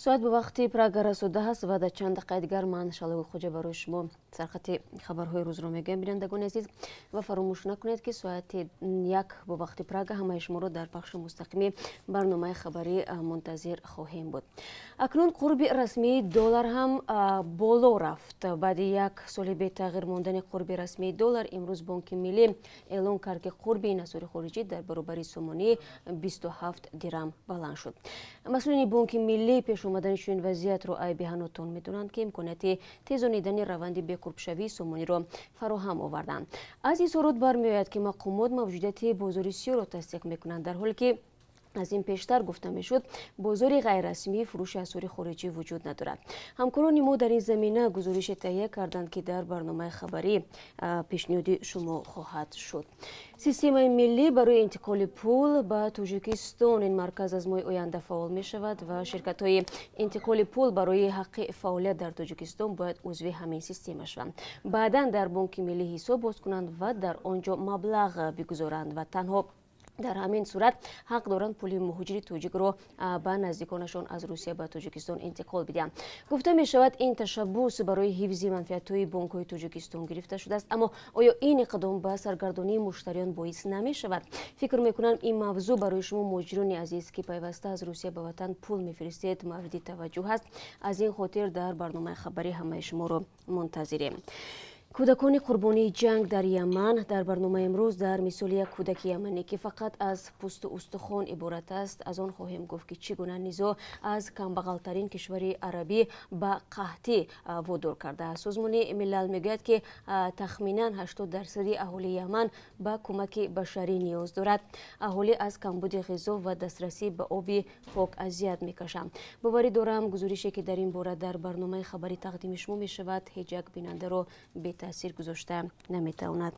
ساعت به وقتی پراگ رسیده است و در چند دقیقه دیگر من شالوی خوجه برای شما سرخط خبرهای روز رو میگم. بینندگان عزیز و فراموش نکنید که ساعت 1 به وقت پراگ همه شما رو در بخش مستقیمی برنامه خبری منتظر خواهیم بود. اکنون قرب رسمی دلار هم بالا رفت. بعد یک سال به تغییر ماندن قرب رسمی دلار، امروز بانک ملی اعلام کرد که قرب این اسعار خارجی در برابر سومانی 27 درم بلند شد. مسئولین بانک ملی پیش اومدن چنین وضعیت رو عیب هنوتون میدونند که امکانیت تیزانیدن روند بکربشوی سومانی رو فراهم آوردند. از این صورت برمیآید که مقامات موجودیت بازار سیاه رو تصدیق میکنند، در حالی که از این پیشتر گفته میشد بازار غیر رسمی فروش اسعار خارجی وجود ندارد. همکاران ما در این زمینه گزارش تهیه کردند که در برنامه خبری پیشنهاد شما خواهد شد. سیستم ملی برای انتقال پول به تاجیکستان این مرکز از ماه آینده فعال می شود و شرکت های انتقال پول برای حق فعالیت در تاجیکستان باید عضو همین سیستم شوند. بعدا در بانک ملی حساب باز کنند و در آنجا مبلغ بگذارند و تنها در همین صورت حق دارند پول مهاجر تاجیک رو به نزدیکانشان از روسیه به تاجیکستان انتقال بدهند. گفته می شود این تشبوس برای حفظ منفعت‌های بانک‌های تاجیکستان گرفته شده است، اما آیا این اقدام به سرگردانی مشتریان باعث نمی شود؟ فکر می کنم این موضوع برای شما مهاجران عزیز که پیوسته از روسیه به وطن پول می‌فرستید مورد توجه است. از این خاطر در برنامه خبری همه شما رو منتظریم. کودکان قربانی جنگ در یمن در برنامه امروز در مثال یک کودک یمنی که فقط از پوست و استخوان عبارت است از آن خواهیم گفت که چگونه نزاع از کمبغلترین کشور عربی به قحطی وادار کرده است. سازمان ملل میگوید که تخمینا 80% اهالی یمن به کمک بشری نیاز دارد. اهالی از کمبود غذا و دسترسی به آب پاک اذیت میکشند. باوری دارم گزارشی که در این باره در برنامه خبری تقدیم شما می شود هیچ یک بیننده را به تاثیر گذاشته نمیتواند.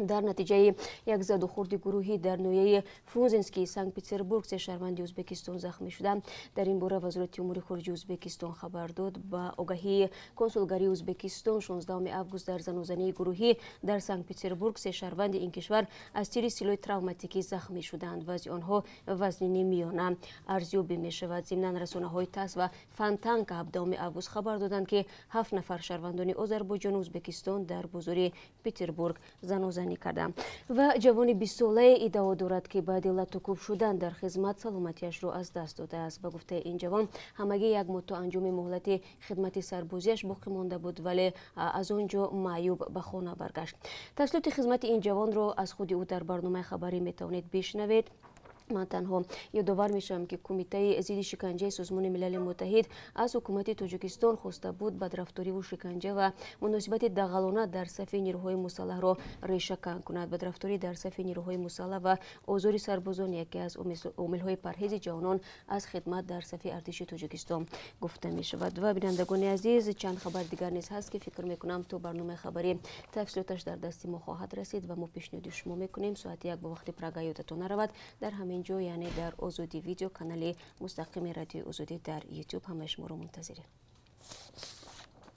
در نتیجه یک زد و خورد گروهی در نویه فروزنسکی سنت پترزبورگ سه شهروند ازبکستان زخمی شدند. در این باره وزارت امور خارجه ازبکستان خبر داد. با آگهی کنسولگری ازبکستان 16 آگوست در زن و زنی گروهی در سنت پترزبورگ سه شهروند این کشور از تیر سیلای تروماتیکی زخمی شدند. وضع آنها وزن میانه ارزیابی می شود. ضمن رسانه‌های تاس و فانتانک 17 آگوست خبر دادند که 7 نفر شهروندان آذربایجان و ازبکستان در بازار پترزبورگ زن و زنی کردم و جوان 20 ساله ادعا دارد که بعد لطوکوب شدن در خدمت سلامتیش را از دست داده است. به گفته این جوان همگی یک مدت انجام مهلت خدمت سربازیش باقی مانده بود، ولی از آنجا معیوب به خانه برگشت. تسلیت خدمت این جوان را از خود او در برنامه خبری میتوانید بشنوید. من تنها یادآور میشم که کمیته ضد شکنجه سازمان ملل متحد از حکومت تاجیکستان خواسته بود بدرفتاری و شکنجه و مناسبت دغلانه در صف نیروهای مسلح را ریشه‌کن کند. بدرفتاری در صف نیروهای مسلح و آزار سربازان یکی از عامل‌های پرهیز جوانان از خدمت در صف ارتش تاجیکستان گفته می شود. و بینندگان عزیز چند خبر دیگر نیز هست که فکر میکنم تو برنامه خبری تفصیلاتش در دست ما خواهد رسید و ما پیشنهاد شما میکنیم ساعت 1 به وقت پراگ یادتون نرود در همین جا، یعنی در آزادی ویدیو کانال مستقیم رادیو آزادی در یوتیوب همه شما رو منتظریم.